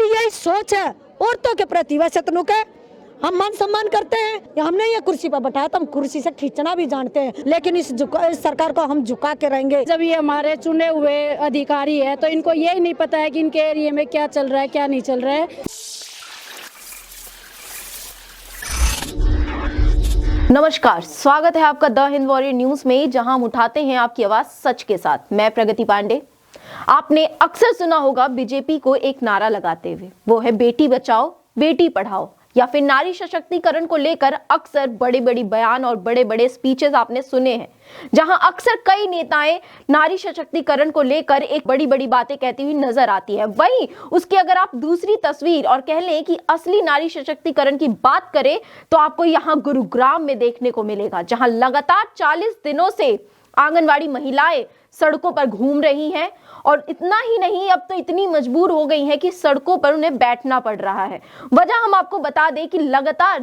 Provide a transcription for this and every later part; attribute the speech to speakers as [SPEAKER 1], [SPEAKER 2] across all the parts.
[SPEAKER 1] हमारी यही सोच है औरतों के प्रति। वैसे तो नुके हम मान सम्मान करते हैं, हमने ये कुर्सी पर बैठाया तो हम कुर्सी से खींचना भी जानते हैं, लेकिन इस सरकार को हम झुका के रहेंगे।
[SPEAKER 2] जब ये हमारे चुने हुए अधिकारी है तो इनको यही नहीं पता है कि इनके एरिया में क्या चल रहा है क्या नहीं चल रहा है।
[SPEAKER 3] नमस्कार, स्वागत है आपका द हिंद वॉरियर न्यूज में, जहां हम उठाते हैं आपकी आवाज सच के साथ। मैं प्रगति पांडे। आपने अक्सर सुना होगा बीजेपी को एक नारा लगाते हुए, वो है बेटी बचाओ बेटी पढ़ाओ, या फिर नारी सशक्तिकरण को लेकर अक्सर बड़े बड़े बयान और बड़े बड़े स्पीचेस आपने सुने हैं, जहां अक्सर कई नेताएं नारी सशक्तिकरण को लेकर एक बड़ी बड़ी बातें कहती हुई नजर आती है। वहीं उसकी अगर आप दूसरी तस्वीर और कह लें कि असली नारी सशक्तिकरण की बात करें तो आपको यहां गुरुग्राम में देखने को मिलेगा, जहां लगातार 40 दिनों से आंगनवाड़ी महिलाएं सड़कों पर घूम रही हैं, और इतना ही नहीं, अब तो इतनी मजबूर हो गई हैं कि सड़कों पर उन्हें बैठना पड़ रहा है। वजह हम आपको बता दें कि लगातार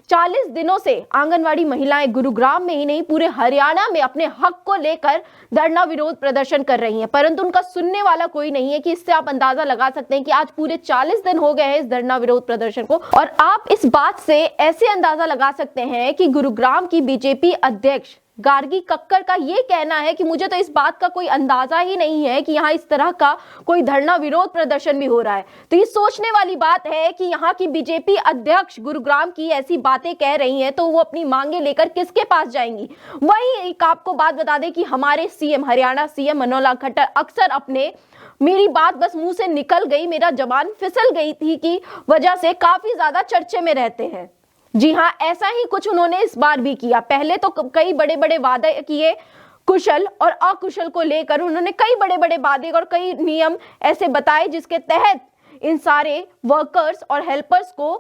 [SPEAKER 3] 40 दिनों से आंगनवाड़ी महिलाएं गुरुग्राम में ही नहीं पूरे हरियाणा में अपने हक को लेकर धरना विरोध प्रदर्शन कर रही हैं, परंतु उनका सुनने वाला कोई नहीं है। कि इससे आप अंदाजा लगा सकते हैं कि आज पूरे 40 दिन हो गए हैं इस धरना विरोध प्रदर्शन को, और आप इस बात से ऐसे अंदाजा लगा सकते हैं कि गुरुग्राम की बीजेपी अध्यक्ष गार्गी कक्कर का यह कहना है कि मुझे तो इस बात का कोई अंदाजा ही नहीं है कि यहाँ इस तरह का कोई धरना विरोध प्रदर्शन भी हो रहा है। तो ये सोचने वाली बात है कि यहाँ की बीजेपी अध्यक्ष गुरुग्राम की ऐसी बातें कह रही हैं तो वो अपनी मांगे लेकर किसके पास जाएंगी। वहीं एक आपको बात बता दें कि हमारे सीएम, हरियाणा सीएम मनोहर लाल खट्टर अक्सर अपने मेरी बात बस मुंह से निकल गई, मेरा जबान फिसल गई थी की वजह से काफी ज्यादा चर्चे में रहते हैं। जी हाँ, ऐसा ही कुछ उन्होंने इस बार भी किया। पहले तो कई बड़े बड़े वादे किए, कुशल और अकुशल को लेकर उन्होंने कई बड़े बड़े वादे और कई नियम ऐसे बताए जिसके तहत इन सारे वर्कर्स और हेल्पर्स को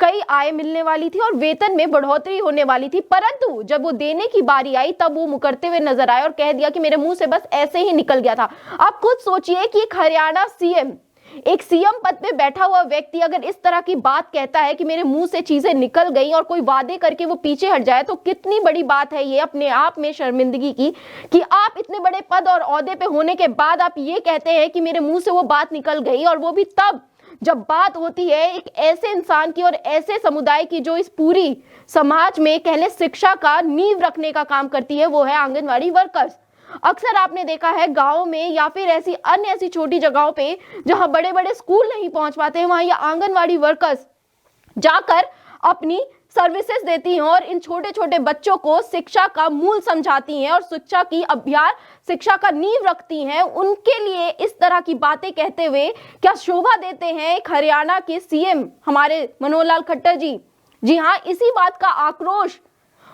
[SPEAKER 3] कई आय मिलने वाली थी और वेतन में बढ़ोतरी होने वाली थी, परंतु जब वो देने की बारी आई तब वो मुकरते हुए नजर आए और कह दिया कि मेरे मुंह से बस ऐसे ही निकल गया था। आप खुद सोचिए कि एक हरियाणा सीएम, एक सीएम पद पे बैठा हुआ व्यक्ति अगर इस तरह की बात कहता है कि मेरे मुंह से चीजें निकल गई और कोई वादे करके वो पीछे हट जाए, तो कितनी बड़ी बात है ये अपने आप में शर्मिंदगी की, कि आप इतने बड़े पद और ओहदे पे होने के बाद आप ये कहते हैं कि मेरे मुंह से वो बात निकल गई, और वो भी तब जब बात होती है एक ऐसे इंसान की और ऐसे समुदाय की जो इस पूरी समाज में कहले शिक्षा का नींव रखने का काम करती है, वो है आंगनवाड़ी वर्कर्स। अक्सर आपने देखा है गांव में या फिर ऐसी अन्य ऐसी छोटी जगहों पे जहां बड़े बड़े स्कूल नहीं पहुंच पाते हैं, वहां ये आंगनवाड़ी वर्कर्स जाकर अपनी सर्विसेज देती हैं और इन छोटे छोटे बच्चों को शिक्षा का मूल समझाती हैं और शिक्षा की अभ्यास, शिक्षा का नींव रखती हैं। उनके लिए इस तरह की बातें कहते हुए क्या शोभा देते हैं एक हरियाणा के सीएम हमारे मनोहर लाल खट्टर जी। जी हाँ, इसी बात का आक्रोश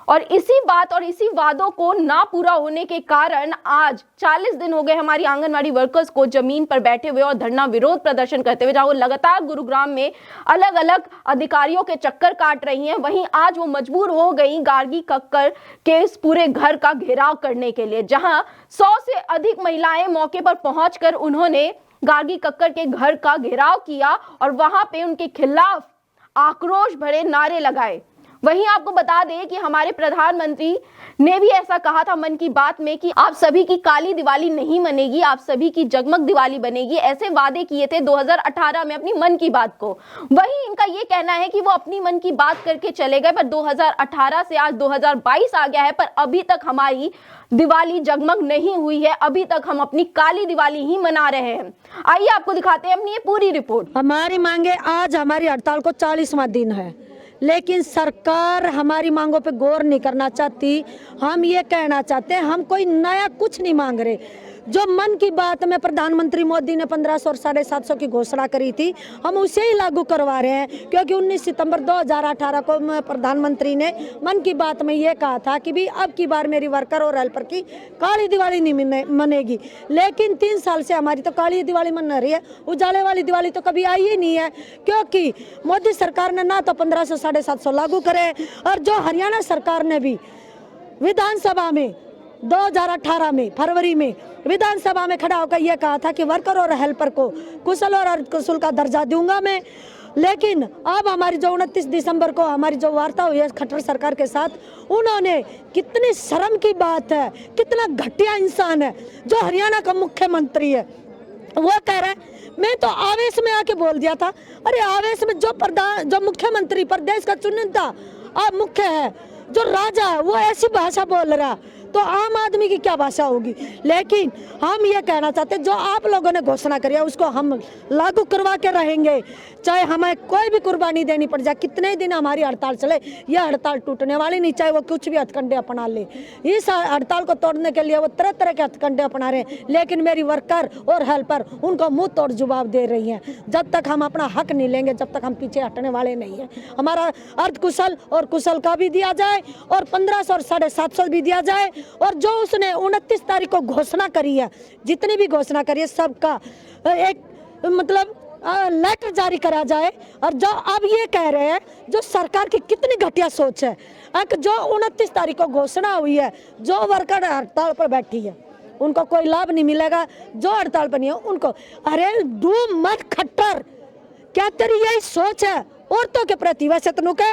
[SPEAKER 3] और इसी बात और इसी वादों को ना पूरा होने के कारण आज 40 दिन हो गए हमारी आंगनवाड़ी वर्कर्स को जमीन पर बैठे हुए और धरना विरोध प्रदर्शन करते हुए, जहां वो लगातार गुरुग्राम में अलग अलग अधिकारियों के चक्कर काट रही हैं। वहीं आज वो मजबूर हो गई गार्गी कक्कर के इस पूरे घर का घेराव करने के लिए, जहां 100 से अधिक महिलाएं मौके पर पहुंचकर उन्होंने गार्गी कक्कर के घर का घेराव किया और वहां पे उनके खिलाफ आक्रोश भरे नारे लगाए। वहीं आपको बता दें कि हमारे प्रधानमंत्री ने भी ऐसा कहा था मन की बात में कि आप सभी की काली दिवाली नहीं मनेगी, आप सभी की जगमग दिवाली बनेगी। ऐसे वादे किए थे 2018 में अपनी मन की बात को। वहीं इनका ये कहना है कि वो अपनी मन की बात करके चले गए, पर 2018 से आज 2022 आ गया है, पर अभी तक हमारी दिवाली जगमग नहीं हुई है, अभी तक हम अपनी काली दिवाली ही मना रहे हैं। आइए आपको दिखाते हैं अपनी ये पूरी रिपोर्ट।
[SPEAKER 1] हमारी मांगे, आज हमारी हड़ताल को 40वां दिन है, लेकिन सरकार हमारी मांगों पे गौर नहीं करना चाहती। हम ये कहना चाहते हैं, हम कोई नया कुछ नहीं मांग रहे। जो मन की बात में प्रधानमंत्री मोदी ने 1500 और 750 की घोषणा करी थी, हम उसे ही लागू करवा रहे हैं, क्योंकि 19 सितंबर 2018 को प्रधानमंत्री ने मन की बात में ये कहा था कि भी अब की बार मेरी वर्कर और हेल्पर की काली दिवाली नहीं मनेगी। लेकिन 3 साल से हमारी तो काली दिवाली मन रही है, उजाले वाली दिवाली तो कभी आई ही नहीं है, क्योंकि मोदी सरकार ने ना तो 1500 750 लागू करे, और जो हरियाणा सरकार ने भी विधानसभा में 2018 में फरवरी में विधानसभा में खड़ा होकर यह कहा था कि वर्कर और हेल्पर को कुशल और अर्धकुशल का दर्जा दूंगा मैं। लेकिन अब हमारी जो 29 दिसंबर को हमारी जो वार्ता हुई है खट्टर सरकार के साथ, उन्होंने, कितनी शर्म की बात है, कितना घटिया इंसान है जो हरियाणा का मुख्यमंत्री है, वो कह रहा है मैं तो आवेश में आके बोल दिया था। अरे आवेश में जो मुख्यमंत्री प्रदेश का चुनिंदा मुख्य है, जो राजा है, वो ऐसी भाषा बोल रहा तो आम आदमी की क्या भाषा होगी। लेकिन हम ये कहना चाहते हैं जो आप लोगों ने घोषणा करी है उसको हम लागू करवा के रहेंगे, चाहे हमें कोई भी कुर्बानी देनी पड़ जाए, कितने दिन हमारी हड़ताल चले, यह हड़ताल टूटने वाली नहीं, चाहे वो कुछ भी हथकंडे अपना ले। इस हड़ताल को तोड़ने के लिए वो तरह तरह के हथकंडे अपना रहे हैं, लेकिन मेरी वर्कर और हेल्पर उनको मुंह तोड़ जवाब दे रही हैं। जब तक हम अपना हक नहीं लेंगे, जब तक हम पीछे हटने वाले नहीं हैं। हमारा अर्धकुशल और कुशल का भी दिया जाए और 1500 और 750 भी दिया जाए, और जो उसने 29 तारीख को घोषणा करी है, जितनी भी घोषणा करी है सबका एक मतलब लेटर जारी करा जाए। और जो अब ये कह रहे हैं, जो सरकार की कितनी घटिया सोच है, जो 29 तारीख को घोषणा हुई है, जो वर्कर हड़ताल पर बैठी है उनको कोई लाभ नहीं मिलेगा, जो हड़ताल पर नहीं है उनको। अरे डूब मत खट्टर, क्या तेरी यही सोच है औरतों के प्रति? वैसे तो नुके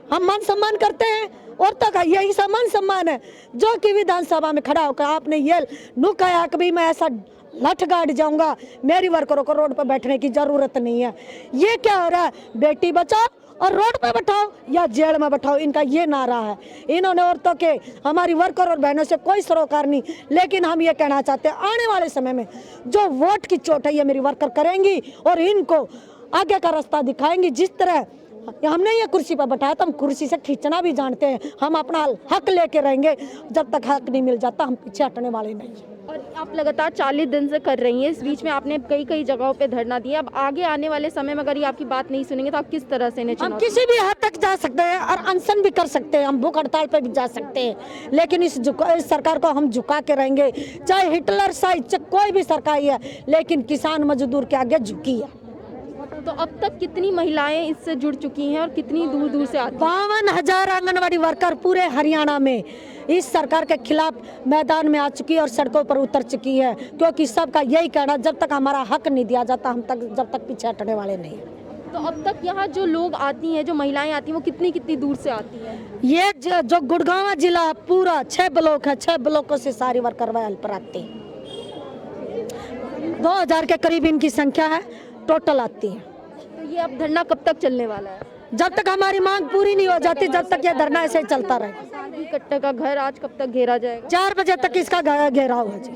[SPEAKER 1] हम मान सम्मान करते हैं, औरतों का यही सम्मान सम्मान है, जो कि विधानसभा में खड़ा होकर आपने ये नुकाया कभी मैं ऐसा लठ गाड़ जाऊंगा, मेरी वर्करों को रोड पर बैठने की जरूरत नहीं है। ये क्या हो रहा है? बेटी बचाओ और रोड पे बैठाओ या जेल में बैठाओ, इनका ये नारा है। इन्होंने औरतों के, हमारी वर्कर और बहनों से कोई सरोकार नहीं। लेकिन हम ये कहना चाहते हैं आने वाले समय में जो वोट की चोट है ये मेरी वर्कर करेंगी और इनको आगे का रास्ता दिखाएंगी। जिस तरह हमने ये कुर्सी पर बैठाया तो हम कुर्सी से खींचना भी जानते हैं। हम अपना हक लेके रहेंगे, जब तक हक नहीं मिल जाता हम पीछे हटने वाले नहीं।
[SPEAKER 3] और आप लगातार 40 दिन से कर रही हैं, इस बीच में आपने कई कई जगहों पे धरना दिया। अब आगे आने वाले समय में अगर ये आपकी बात नहीं सुनेंगे तो आप किस तरह से
[SPEAKER 1] हम किसी भी हद तक जा सकते हैं और अनशन भी कर सकते हैं, हम भूख हड़ताल पर भी जा सकते हैं, लेकिन इस सरकार को हम झुका के रहेंगे। चाहे हिटलर साइज कोई भी सरकार है, लेकिन किसान मजदूर के आगे झुकी है।
[SPEAKER 3] तो अब तक कितनी महिलाएं इससे जुड़ चुकी हैं और कितनी दूर दूर से आती हैं?
[SPEAKER 1] 52,000 आंगनवाड़ी वर्कर पूरे हरियाणा में इस सरकार के खिलाफ मैदान में आ चुकी है और सड़कों पर उतर चुकी है, क्योंकि सबका यही कहना जब तक हमारा हक नहीं दिया जाता हम तक जब तक पीछे हटने वाले नहीं।
[SPEAKER 3] तो अब तक यहाँ जो लोग आती हैं, जो महिलाएं आती हैं, वो कितनी कितनी दूर से आती हैं?
[SPEAKER 1] ये जो गुड़गांव जिला पूरा 6 ब्लॉक है, 6 ब्लॉकों से सारी वर्कर पर आती है। 2000 के करीब इनकी संख्या है, टोटल आती है।
[SPEAKER 3] तो ये अब धरना कब तक चलने वाला है?
[SPEAKER 1] जब तक हमारी मांग पूरी नहीं हो जाती, जब तक ये धरना ऐसे ही चलता रहेगा।
[SPEAKER 3] कट्टा का घर आज कब तक घेरा जाएगा?
[SPEAKER 1] 4 बजे तक इसका घेराव है जी।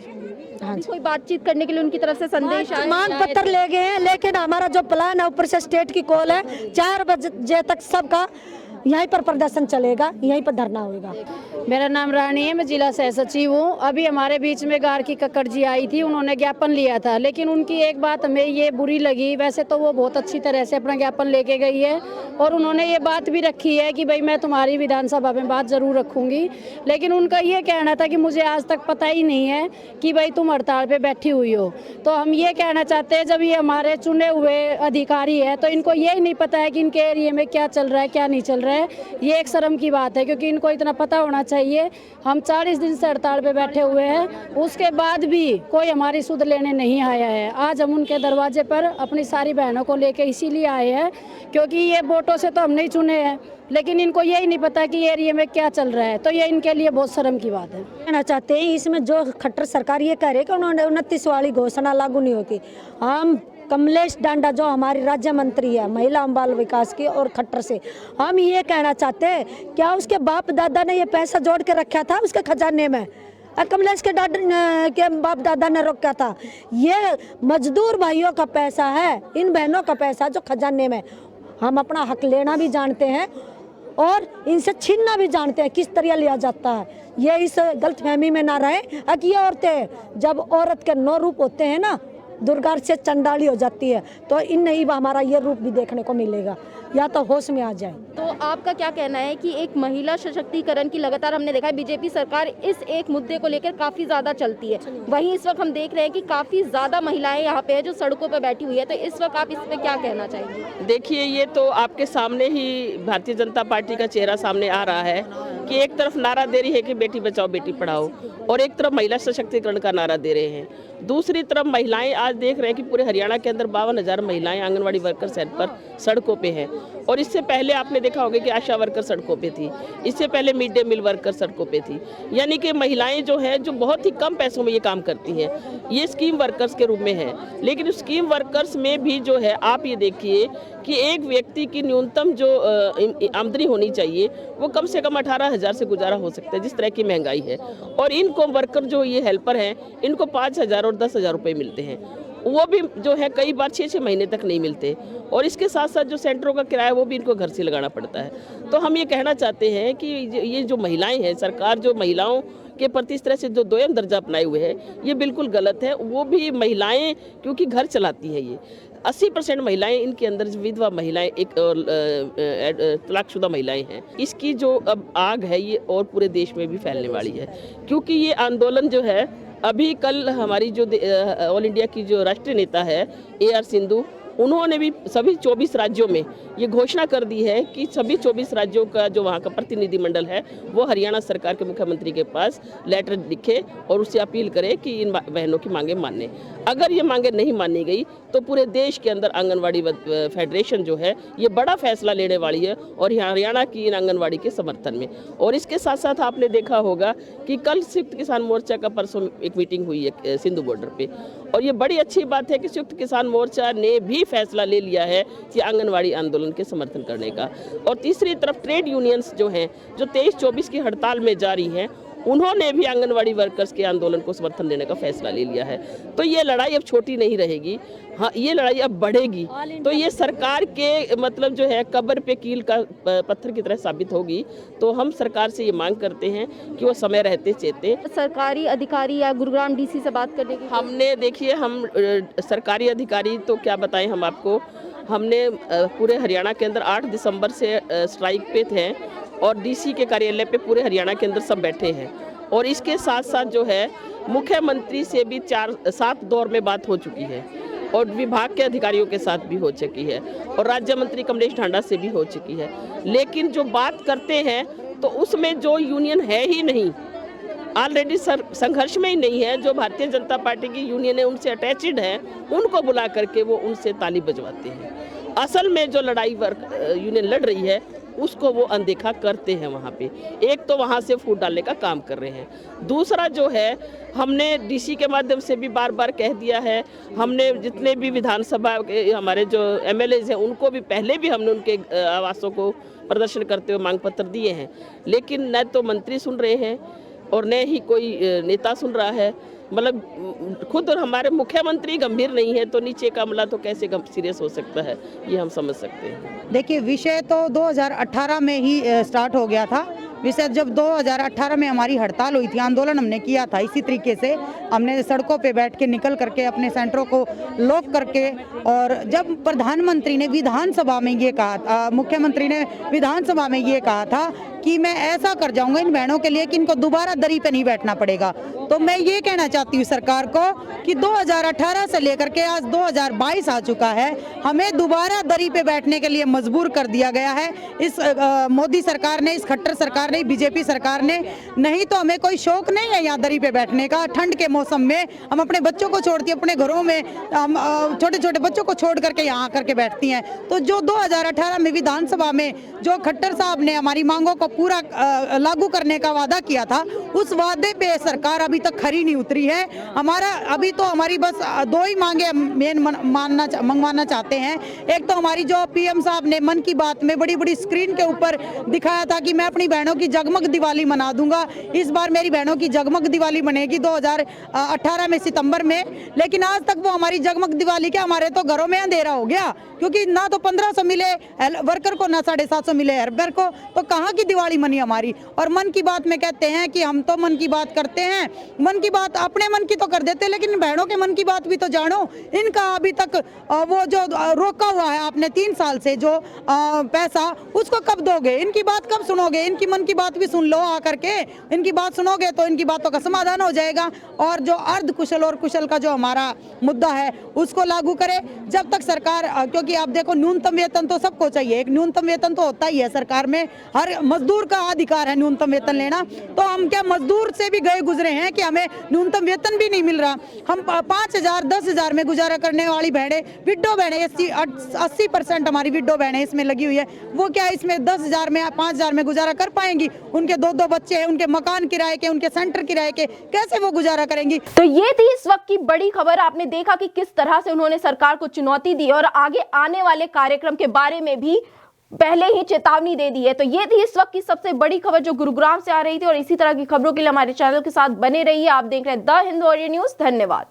[SPEAKER 1] हाँ जी।
[SPEAKER 3] कोई बातचीत करने के लिए उनकी तरफ से संदेश आया?
[SPEAKER 1] मांग पत्र ले गए हैं, लेकिन हमारा जो प्लान है ऊपर से स्टेट की कॉल है, 4 बजे तक सबका यहीं पर प्रदर्शन चलेगा, यहीं पर धरना होगा।
[SPEAKER 2] मेरा नाम रानी है, मैं जिला सह सचिव हूँ। अभी हमारे बीच में गार्की कक्कड़ जी आई थी, उन्होंने ज्ञापन लिया था, लेकिन उनकी एक बात हमें ये बुरी लगी। वैसे तो वो बहुत अच्छी तरह से अपना ज्ञापन लेके गई है और उन्होंने ये बात भी रखी है कि भाई मैं तुम्हारी विधानसभा में बात जरूर रखूंगी, लेकिन उनका ये कहना था कि मुझे आज तक पता ही नहीं है कि भाई तुम हड़ताल पे बैठी हुई हो। तो हम ये कहना चाहते हैं, जब ये हमारे चुने हुए अधिकारी है तो इनको यही नहीं पता है कि इनके एरिया में क्या चल रहा है क्या नहीं चल रहा है। ये एक शर्म की बात है, क्योंकि इनको इतना पता होना चाहिए। हम 40 दिन से हड़ताल पे बैठे हुए हैं, उसके बाद भी कोई हमारी सुध लेने नहीं आया है। आज हम उनके दरवाजे पर अपनी सारी बहनों को लेके इसीलिए आए हैं क्योंकि ये वोटों से तो हम नहीं चुने हैं, लेकिन इनको यही नहीं पता कि एरिया में क्या चल रहा है। तो ये इनके लिए बहुत शर्म की बात है।
[SPEAKER 1] कहना चाहते हैं इसमें जो खट्टर सरकार ये कह रही है कि उन्होंने 29 वाली घोषणा लागू नहीं होती। हम कमलेश डांडा जो हमारी राज्य मंत्री है महिला एवं बाल विकास की और खट्टर से हम ये कहना चाहते हैं, क्या उसके बाप दादा ने ये पैसा जोड़ के रखा था उसके खजाने में? कमलेश के बाप दादा ने रखा था। ये मजदूर भाइयों का पैसा है, इन बहनों का पैसा जो खजाने में। हम अपना हक लेना भी जानते हैं और इनसे छीनना भी जानते हैं किस तरह लिया जाता है। ये इस गलतफहमी में ना रहे कि ये औरतें जब औरत के 9 रूप होते हैं ना, दुर्गा से चंडाली हो जाती है, तो इन नहीं हमारा ये रूप भी देखने को मिलेगा, या तो होश में आ जाए।
[SPEAKER 3] तो आपका क्या कहना है कि एक महिला सशक्तिकरण की लगातार हमने देखा है बीजेपी सरकार इस एक मुद्दे को लेकर काफी ज्यादा चलती है, वहीं इस वक्त हम देख रहे हैं कि काफी ज्यादा महिलाएं यहाँ पे है जो सड़कों पर बैठी हुई है, तो इस वक्त आप इस पे क्या कहना चाहेंगे?
[SPEAKER 4] देखिए, ये तो आपके सामने ही भारतीय जनता पार्टी का चेहरा सामने आ रहा है कि एक तरफ नारा दे रही है कि बेटी बचाओ बेटी पढ़ाओ, और एक तरफ महिला सशक्तिकरण का नारा दे रहे हैं। दूसरी तरफ महिलाएं आज देख रहे हैं कि पूरे हरियाणा के अंदर 52,000 महिलाएं आंगनवाड़ी वर्कर्स हेल्प पर सड़कों पे हैं। और इससे पहले आपने देखा होगा कि आशा वर्कर सड़कों पे थी, इससे पहले मिड डे मील वर्कर सड़कों पे थी। यानी कि महिलाएं जो है जो बहुत ही कम पैसों में ये काम करती हैं, ये स्कीम वर्कर्स के रूप में है। लेकिन स्कीम वर्कर्स में भी जो है आप ये देखिए कि एक व्यक्ति की न्यूनतम जो आमदनी होनी चाहिए वो कम से कम 18,000 से गुजारा हो सकता है, जिस तरह की महंगाई है। और इनको वर्कर जो ये हेल्पर हैं इनको 5,000 और 10,000 रुपये मिलते हैं, वो भी जो है कई बार 6-6 महीने तक नहीं मिलते। और इसके साथ साथ जो सेंटरों का किराया वो भी इनको घर से लगाना पड़ता है। तो हम ये कहना चाहते हैं कि ये जो महिलाएं हैं, सरकार जो महिलाओं के प्रति इस तरह से जो दोयम दर्जा अपनाए हुए है ये बिल्कुल गलत है। वो भी महिलाएं क्योंकि घर चलाती हैं, ये 80% महिलाएं इनके अंदर विधवा महिलाएं एक तलाकशुदा महिलाएं हैं। इसकी जो अब आग है ये और पूरे देश में भी फैलने वाली है, क्योंकि ये आंदोलन जो है अभी कल हमारी जो ऑल इंडिया की जो राष्ट्रीय नेता है AR सिंधु, उन्होंने भी सभी 24 राज्यों में ये घोषणा कर दी है कि सभी 24 राज्यों का जो वहाँ का प्रतिनिधिमंडल है वो हरियाणा सरकार के मुख्यमंत्री के पास लेटर लिखे और उससे अपील करे कि इन बहनों की मांगे माने। अगर ये मांगे नहीं मानी गई तो पूरे देश के अंदर आंगनवाड़ी फेडरेशन जो है ये बड़ा फैसला लेने वाली है और हरियाणा की इन आंगनवाड़ी के समर्थन में। और इसके साथ साथ आपने देखा होगा कि कल संयुक्त किसान मोर्चा का परसों एक मीटिंग हुई है सिंधु बॉर्डर पे, और ये बड़ी अच्छी बात है कि संयुक्त किसान मोर्चा ने भी फैसला ले लिया है कि आंगनवाड़ी आंदोलन के समर्थन करने का। और तीसरी तरफ ट्रेड यूनियंस जो हैं जो 23-24 की हड़ताल में जारी हैं, उन्होंने भी आंगनवाड़ी वर्कर्स के आंदोलन को समर्थन देने का फैसला ले लिया है। तो ये लड़ाई अब छोटी नहीं रहेगी, हाँ ये लड़ाई अब बढ़ेगी। तो ये सरकार के मतलब जो है कब्र पे कील का पत्थर की तरह साबित होगी। तो हम सरकार से ये मांग करते हैं कि वो समय रहते चेते।
[SPEAKER 3] सरकारी अधिकारी या गुरुग्राम DC से बात करने की
[SPEAKER 4] हमने देखिए हम सरकारी अधिकारी तो क्या बताएं हम आपको, हमने पूरे हरियाणा के अंदर 8 दिसंबर से स्ट्राइक पे थे और DC के कार्यालय पे पूरे हरियाणा के अंदर सब बैठे हैं। और इसके साथ साथ जो है मुख्यमंत्री से भी 4-7 दौर में बात हो चुकी है और विभाग के अधिकारियों के साथ भी हो चुकी है और राज्य मंत्री कमलेश ढांडा से भी हो चुकी है। लेकिन जो बात करते हैं तो उसमें जो यूनियन है ही नहीं, ऑलरेडी संघर्ष में ही नहीं है, जो भारतीय जनता पार्टी की यूनियन है उनसे अटैचड है, उनको बुला करके वो उनसे ताली बजवाते हैं। असल में जो लड़ाई यूनियन लड़ रही है उसको वो अनदेखा करते हैं वहाँ पे। एक तो वहाँ से फूट डालने का काम कर रहे हैं, दूसरा जो है हमने DC के माध्यम से भी बार बार कह दिया है, हमने जितने भी विधानसभा के हमारे जो MLAs हैं उनको भी पहले भी हमने उनके आवासों को प्रदर्शन करते हुए मांग पत्र दिए हैं, लेकिन न तो मंत्री सुन रहे हैं और न ही कोई नेता सुन रहा है। मतलब खुद और हमारे मुख्यमंत्री गंभीर नहीं है तो नीचे का अमला तो कैसे सीरियस हो सकता है, ये हम समझ सकते हैं।
[SPEAKER 5] देखिए विषय तो 2018 में ही स्टार्ट हो गया था। विषय जब 2018 में हमारी हड़ताल हुई थी, आंदोलन हमने किया था, इसी तरीके से हमने सड़कों पे बैठ के निकल करके अपने सेंटरों को लॉक करके, और जब प्रधानमंत्री ने विधानसभा में ये कहा, मुख्यमंत्री ने विधानसभा में ये कहा था कि मैं ऐसा कर जाऊंगा इन बहनों के लिए कि इनको दोबारा दरी पे नहीं बैठना पड़ेगा। तो मैं ये कहना चाहती हूँ सरकार को कि 2018 से लेकर के आज 2022 आ चुका है, हमें दोबारा दरी पे बैठने के लिए मजबूर कर दिया गया है इस मोदी सरकार ने, इस खट्टर सरकार ने, बीजेपी सरकार ने। नहीं तो हमें कोई शौक नहीं है यहाँ दरी पे बैठने का। ठंड के मौसम में हम अपने बच्चों को छोड़ती हैं, अपने घरों में हम छोटे छोटे बच्चों को छोड़ करके यहाँ आकर के बैठती हैं। तो जो 2018 में विधानसभा में जो खट्टर साहब ने हमारी मांगों को पूरा लागू करने का वादा किया था, उस वादे पे सरकार अभी तक खरी नहीं उतरी है। हमारा अभी तो हमारी बस 2 ही मांगे मेन मंगवाना चाहते हैं। एक तो हमारी जो PM साहब ने मन की बात में बड़ी बड़ी स्क्रीन के ऊपर दिखाया था कि मैं अपनी बहनों की जगमग दिवाली मना दूंगा। इस बार मेरी बहनों की जगमग दिवाली बनेगी 2018 में सितंबर में, लेकिन आज तक वो हमारी जगमग दिवाली क्या, हमारे तो घरों में अंधेरा हो गया, क्योंकि ना तो 1500 मिले वर्कर को, ना 750 मिले हेल्पर को। तो कहाँ की दिवाली मनी हमारी। और मन की बात में कहते हैं कि हम तो मन की बात करते हैं, मन की बात अपने मन की तो कर देते, लेकिन बहनों के मन की बात भी तो जानो। इनका अभी तक वो जो रोका हुआ है आपने 3 साल से जो पैसा, उसको कब दोगे, इनकी बात कब सुनोगे। इनकी मन की बात भी सुन लो आकर के, इनकी बात सुनोगे तो इनकी बातों का समाधान हो जाएगा। और जो अर्ध कुशल और कुशल का जो हमारा मुद्दा है उसको लागू करे। जब तक सरकार, क्योंकि आप देखो न्यूनतम वेतन तो सबको चाहिए, एक न्यूनतम वेतन तो होता ही है सरकार में, हर मजदूर मजदूर का अधिकार है न्यूनतम वेतन लेना, तो हम क्या मजदूर से भी गए गुजरे हैं कि हमें न्यूनतम वेतन भी नहीं मिल रहा। हम 5,000 10,000 में गुजारा करने वाली बहनें, विडो बहनें 80% हमारी विडो बहनें इसमें लगी हुई है, वो क्या इसमें 10,000 में 5,000 में गुजारा कर पाएंगी? उनके 2-2 बच्चे हैं, उनके मकान किराए के, उनके सेंटर किराए के, कैसे वो गुजारा करेंगी?
[SPEAKER 3] तो ये थी इस वक्त की बड़ी खबर। आपने देखा कि किस तरह से उन्होंने सरकार को चुनौती दी और आगे आने वाले कार्यक्रम के बारे में भी पहले ही चेतावनी दे दी है। तो ये थी इस वक्त की सबसे बड़ी खबर जो गुरुग्राम से आ रही थी, और इसी तरह की खबरों के लिए हमारे चैनल के साथ बने रहिए। आप देख रहे हैं द हिंद वॉरियर न्यूज। धन्यवाद।